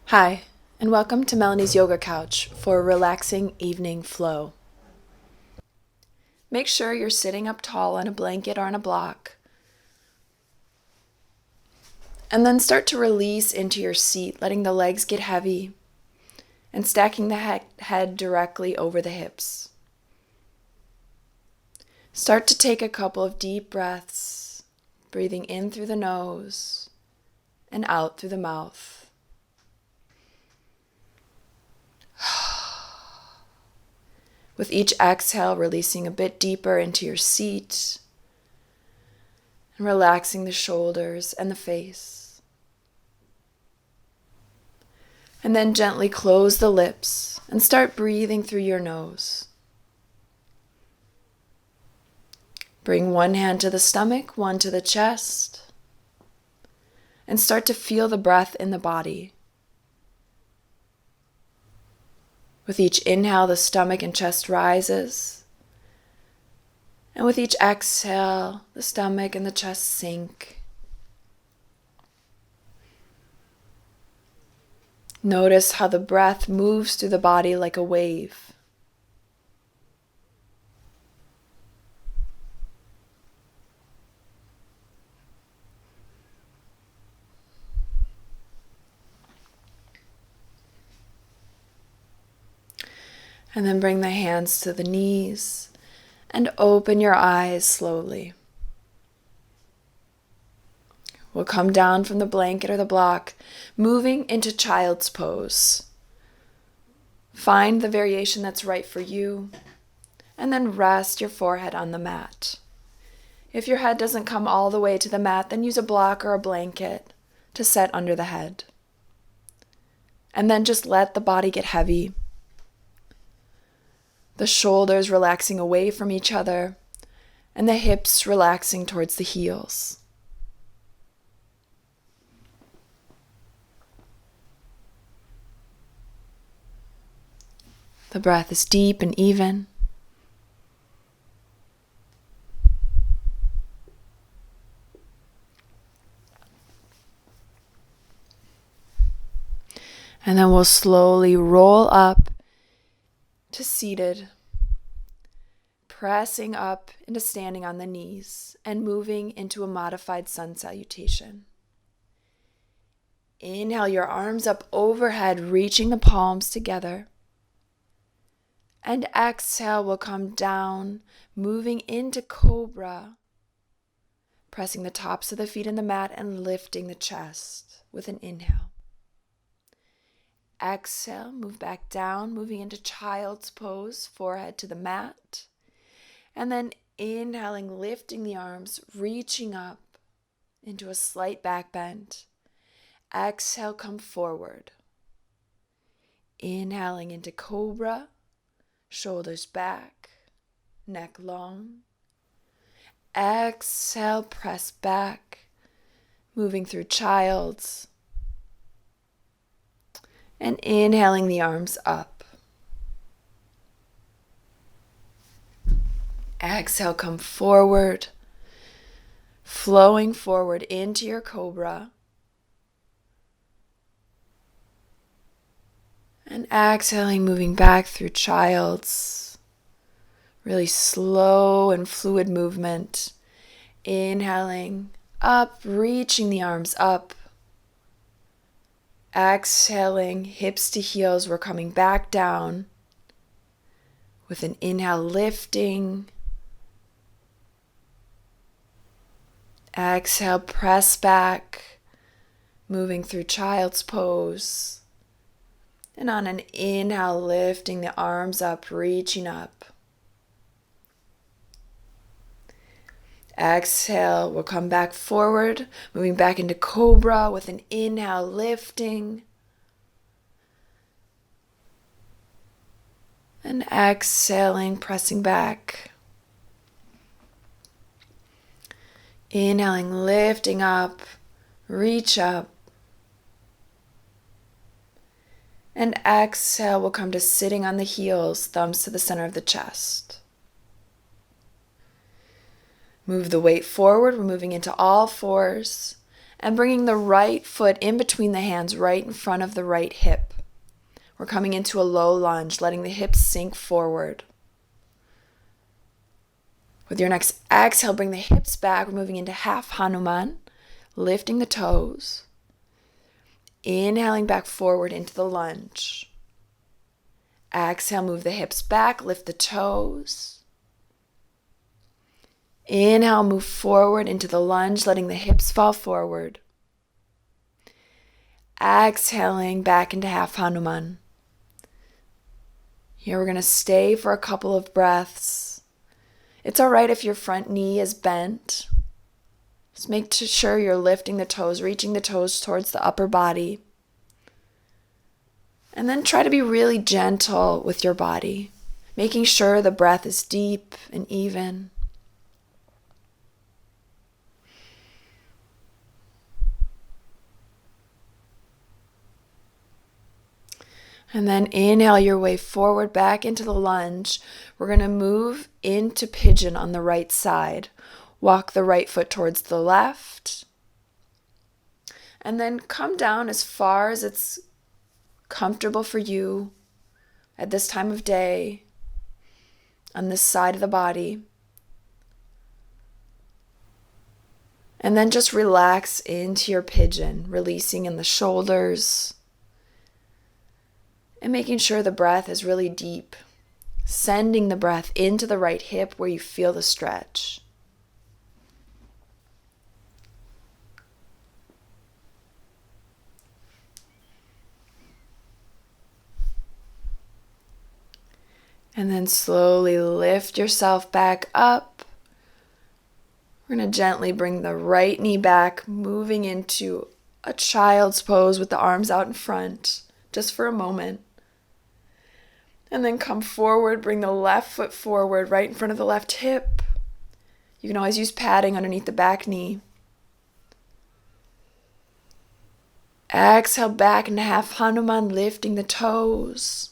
Hi, and welcome to Melanie's Yoga Couch for a relaxing evening flow. Make sure you're sitting up tall on a blanket or on a block. And then start to release into your seat, letting the legs get heavy and stacking the head directly over the hips. Start to take a couple of deep breaths, breathing in through the nose and out through the mouth. With each exhale, releasing a bit deeper into your seat and relaxing the shoulders and the face. And then gently close the lips and start breathing through your nose. Bring one hand to the stomach, one to the chest, and start to feel the breath in the body. With each inhale, the stomach and chest rises. And with each exhale, the stomach and the chest sink. Notice how the breath moves through the body like a wave. And then bring the hands to the knees and open your eyes slowly. We'll come down from the blanket or the block, moving into child's pose. Find the variation that's right for you, and then rest your forehead on the mat. If your head doesn't come all the way to the mat, then use a block or a blanket to set under the head. And then just let the body get heavy. The shoulders relaxing away from each other, and the hips relaxing towards the heels. The breath is deep and even. And then we'll slowly roll up to seated, pressing up into standing on the knees and moving into a modified sun salutation. Inhale your arms up overhead, reaching the palms together. And exhale, we'll come down, moving into cobra, pressing the tops of the feet in the mat and lifting the chest with an inhale. Exhale, move back down, moving into child's pose, forehead to the mat. And then inhaling, lifting the arms, reaching up into a slight back bend. Exhale, come forward. Inhaling into cobra, shoulders back, neck long. Exhale, press back, moving through child's. And inhaling the arms up. Exhale, come forward, flowing forward into your cobra. And exhaling, moving back through child's. Really slow and fluid movement. Inhaling up, reaching the arms up. Exhaling, hips to heels, we're coming back down. With an inhale, lifting. Exhale, press back, moving through child's pose. And on an inhale, lifting the arms up, reaching up. Exhale, we'll come back forward, moving back into cobra with an inhale, lifting. And exhaling, pressing back. Inhaling, lifting up, reach up. And exhale, we'll come to sitting on the heels, thumbs to the center of the chest. Move the weight forward. We're moving into all fours. And bringing the right foot in between the hands, right in front of the right hip. We're coming into a low lunge, letting the hips sink forward. With your next exhale, bring the hips back. We're moving into half hanuman, lifting the toes. Inhaling back forward into the lunge. Exhale, move the hips back, lift the toes. Inhale, move forward into the lunge, letting the hips fall forward. Exhaling back into half hanuman. Here we're going to stay for a couple of breaths. It's all right if your front knee is bent. Just make sure you're lifting the toes, reaching the toes towards the upper body. And then try to be really gentle with your body, making sure the breath is deep and even. And then inhale your way forward back into the lunge. We're going to move into pigeon on the right side. Walk the right foot towards the left. And then come down as far as it's comfortable for you at this time of day on this side of the body. And then just relax into your pigeon, releasing in the shoulders. And making sure the breath is really deep. Sending the breath into the right hip where you feel the stretch. And then slowly lift yourself back up. We're going to gently bring the right knee back, moving into a child's pose with the arms out in front, just for a moment. And then come forward, bring the left foot forward, right in front of the left hip. You can always use padding underneath the back knee. Exhale back into half hanuman, lifting the toes.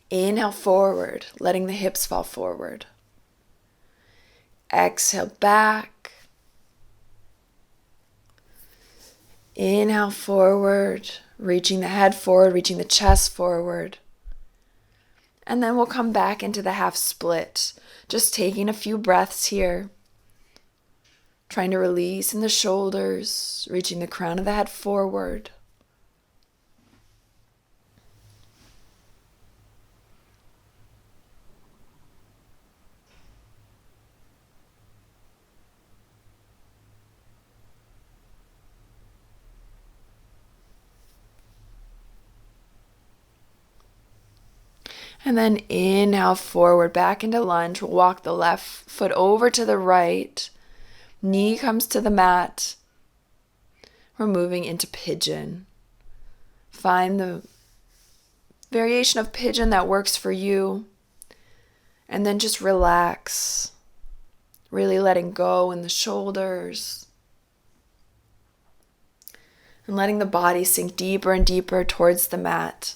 Inhale forward, letting the hips fall forward. Exhale back. Inhale forward, reaching the head forward, reaching the chest forward. And then we'll come back into the half split, just taking a few breaths here. Trying to release in the shoulders, reaching the crown of the head forward. And then inhale forward, back into lunge. We'll walk the left foot over to the right. Knee comes to the mat. We're moving into pigeon. Find the variation of pigeon that works for you. And then just relax. Really letting go in the shoulders. And letting the body sink deeper and deeper towards the mat.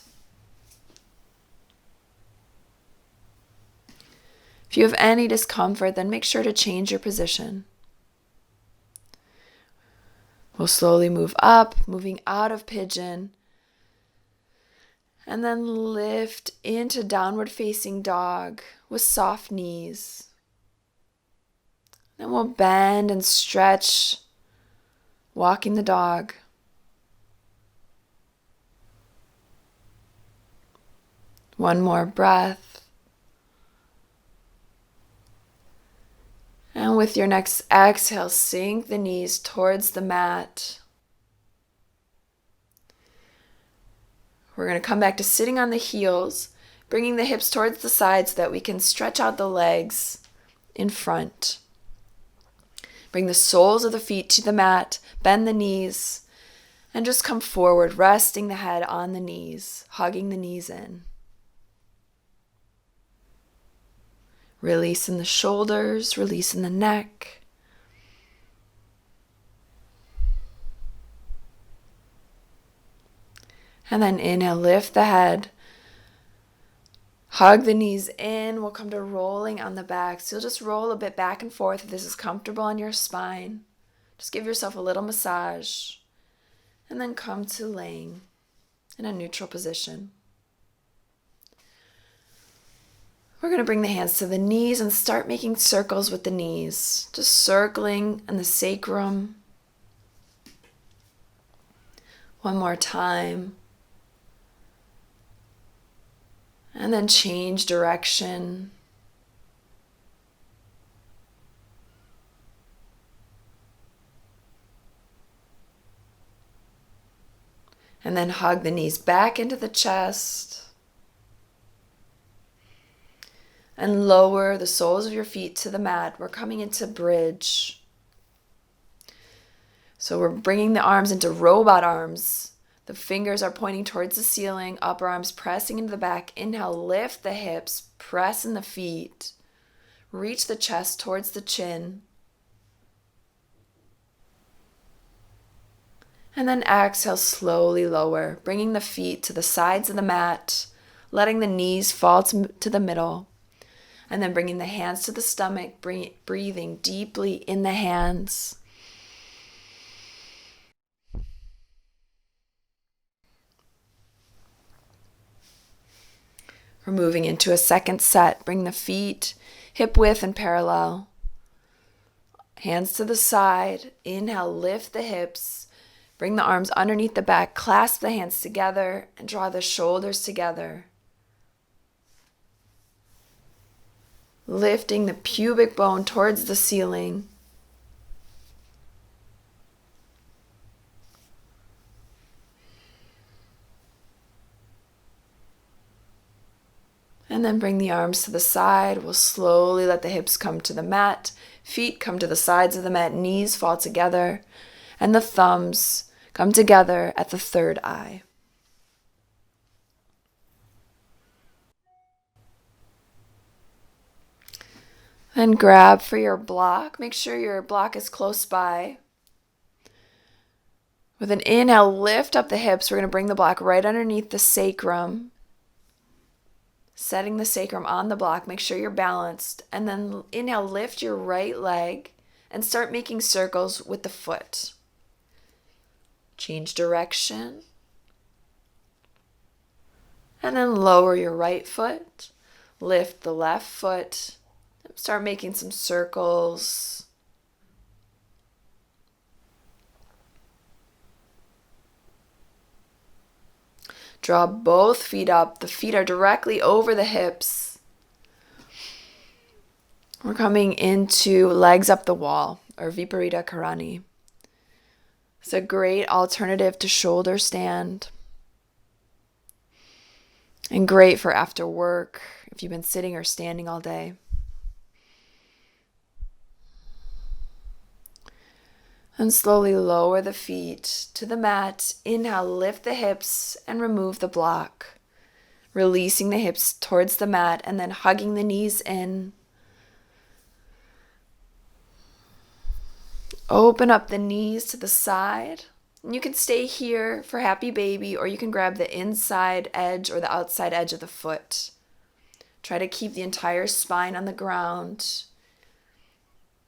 If you have any discomfort, then make sure to change your position. We'll slowly move up, moving out of pigeon. And then lift into downward facing dog with soft knees. Then we'll bend and stretch, walking the dog. One more breath. And with your next exhale, sink the knees towards the mat. We're going to come back to sitting on the heels, bringing the hips towards the side so that we can stretch out the legs in front. Bring the soles of the feet to the mat, bend the knees, and just come forward, resting the head on the knees, hugging the knees in. Release in the shoulders, release in the neck. And then inhale, lift the head. Hug the knees in. We'll come to rolling on the back. So you'll just roll a bit back and forth if this is comfortable on your spine. Just give yourself a little massage and then come to laying in a neutral position. We're going to bring the hands to the knees and start making circles with the knees. Just circling in the sacrum. One more time. And then change direction. And then hug the knees back into the chest. And lower the soles of your feet to the mat. We're coming into bridge. So we're bringing the arms into robot arms. The fingers are pointing towards the ceiling, upper arms pressing into the back. Inhale, lift the hips, press in the feet. Reach the chest towards the chin. And then exhale, slowly lower, bringing the feet to the sides of the mat, letting the knees fall to the middle. And then bringing the hands to the stomach, breathing deeply in the hands. We're moving into a second set. Bring the feet hip width and parallel. Hands to the side. Inhale, lift the hips. Bring the arms underneath the back. Clasp the hands together and draw the shoulders together. Lifting the pubic bone towards the ceiling. And then bring the arms to the side. We'll slowly let the hips come to the mat. Feet come to the sides of the mat. Knees fall together. And the thumbs come together at the third eye. Then grab for your block. Make sure your block is close by. With an inhale, lift up the hips. We're going to bring the block right underneath the sacrum. Setting the sacrum on the block. Make sure you're balanced. And then inhale, lift your right leg and start making circles with the foot. Change direction. And then lower your right foot. Lift the left foot. Start making some circles. Draw both feet up. The feet are directly over the hips. We're coming into legs up the wall, or Viparita Karani. It's a great alternative to shoulder stand. And great for after work, if you've been sitting or standing all day. And slowly lower the feet to the mat. Inhale, lift the hips and remove the block. Releasing the hips towards the mat and then hugging the knees in. Open up the knees to the side. And you can stay here for happy baby, or you can grab the inside edge or the outside edge of the foot. Try to keep the entire spine on the ground,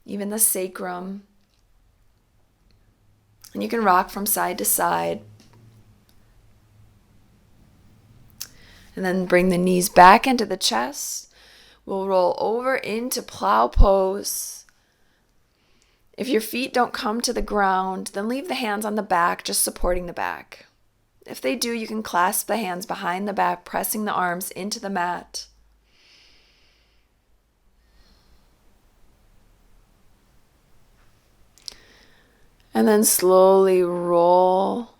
even the sacrum. And you can rock from side to side. And then bring the knees back into the chest. We'll roll over into plow pose. If your feet don't come to the ground, then leave the hands on the back, just supporting the back. If they do, you can clasp the hands behind the back, pressing the arms into the mat. And then slowly roll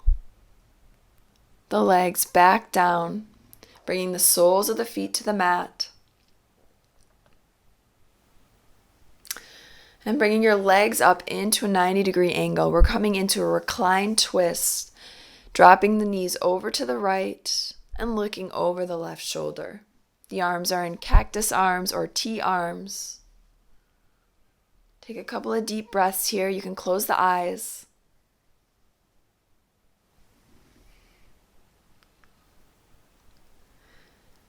the legs back down, bringing the soles of the feet to the mat. And bringing your legs up into a 90-degree angle. We're coming into a reclined twist, dropping the knees over to the right and looking over the left shoulder. The arms are in cactus arms or T arms. Take a couple of deep breaths here. You can close the eyes.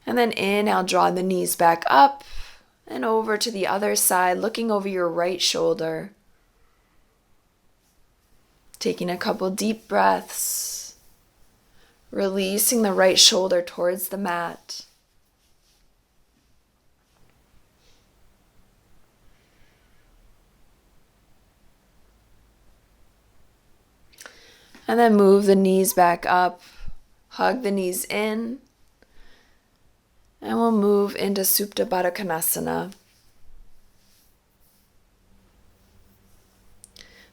And then inhale, draw the knees back up and over to the other side, looking over your right shoulder. Taking a couple deep breaths, releasing the right shoulder towards the mat. And then move the knees back up, hug the knees in, and we'll move into Supta Baddha Konasana.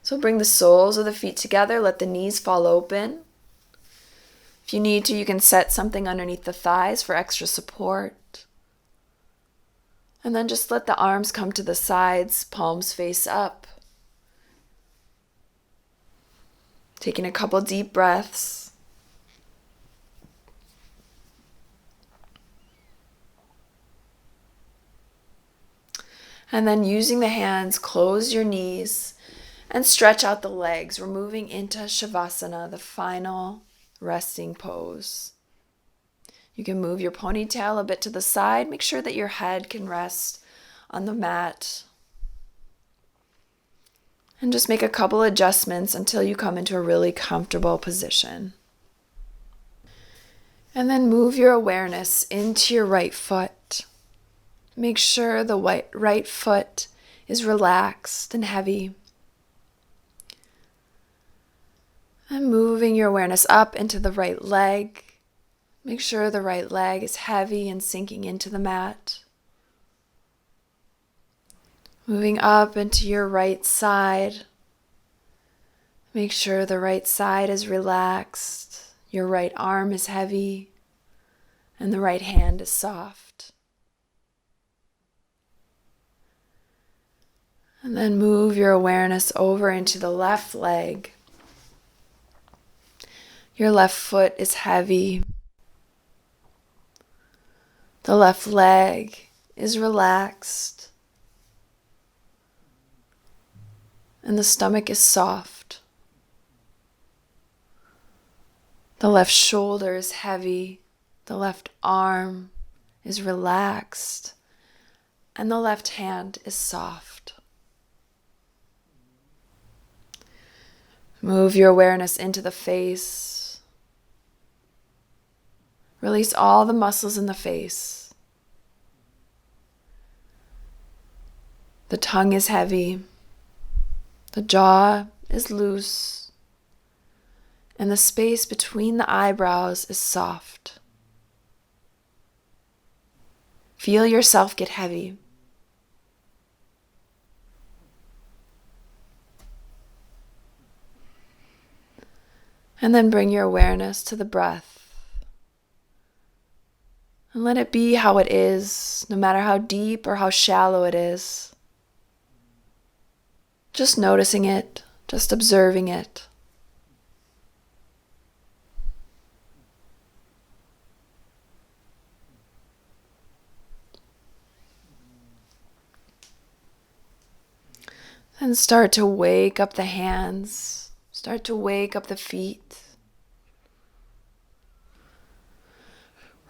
So bring the soles of the feet together, let the knees fall open. If you need to, you can set something underneath the thighs for extra support. And then just let the arms come to the sides, palms face up. Taking a couple deep breaths. And then using the hands, close your knees and stretch out the legs. We're moving into shavasana, the final resting pose. You can move your ponytail a bit to the side. Make sure that your head can rest on the mat. And just make a couple adjustments until you come into a really comfortable position. And then move your awareness into your right foot. Make sure the right foot is relaxed and heavy. And moving your awareness up into the right leg. Make sure the right leg is heavy and sinking into the mat. Moving up into your right side. Make sure the right side is relaxed. Your right arm is heavy. And the right hand is soft. And then move your awareness over into the left leg. Your left foot is heavy. The left leg is relaxed. And the stomach is soft. The left shoulder is heavy. The left arm is relaxed. And the left hand is soft. Move your awareness into the face. Release all the muscles in the face. The tongue is heavy. The jaw is loose. And the space between the eyebrows is soft. Feel yourself get heavy. And then bring your awareness to the breath. And let it be how it is, no matter how deep or how shallow it is. Just noticing it, just observing it. Then start to wake up the hands, start to wake up the feet.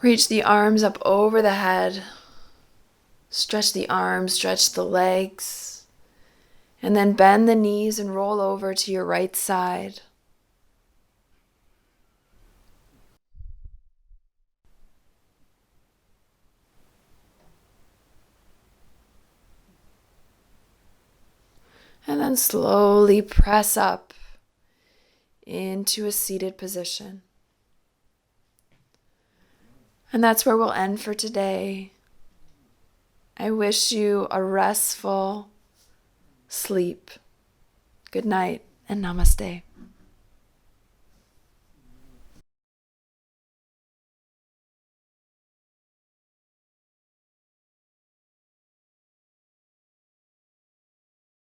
Reach the arms up over the head. Stretch the arms, stretch the legs. And then bend the knees and roll over to your right side. And then slowly press up into a seated position. And that's where we'll end for today. I wish you a restful sleep. Good night and namaste.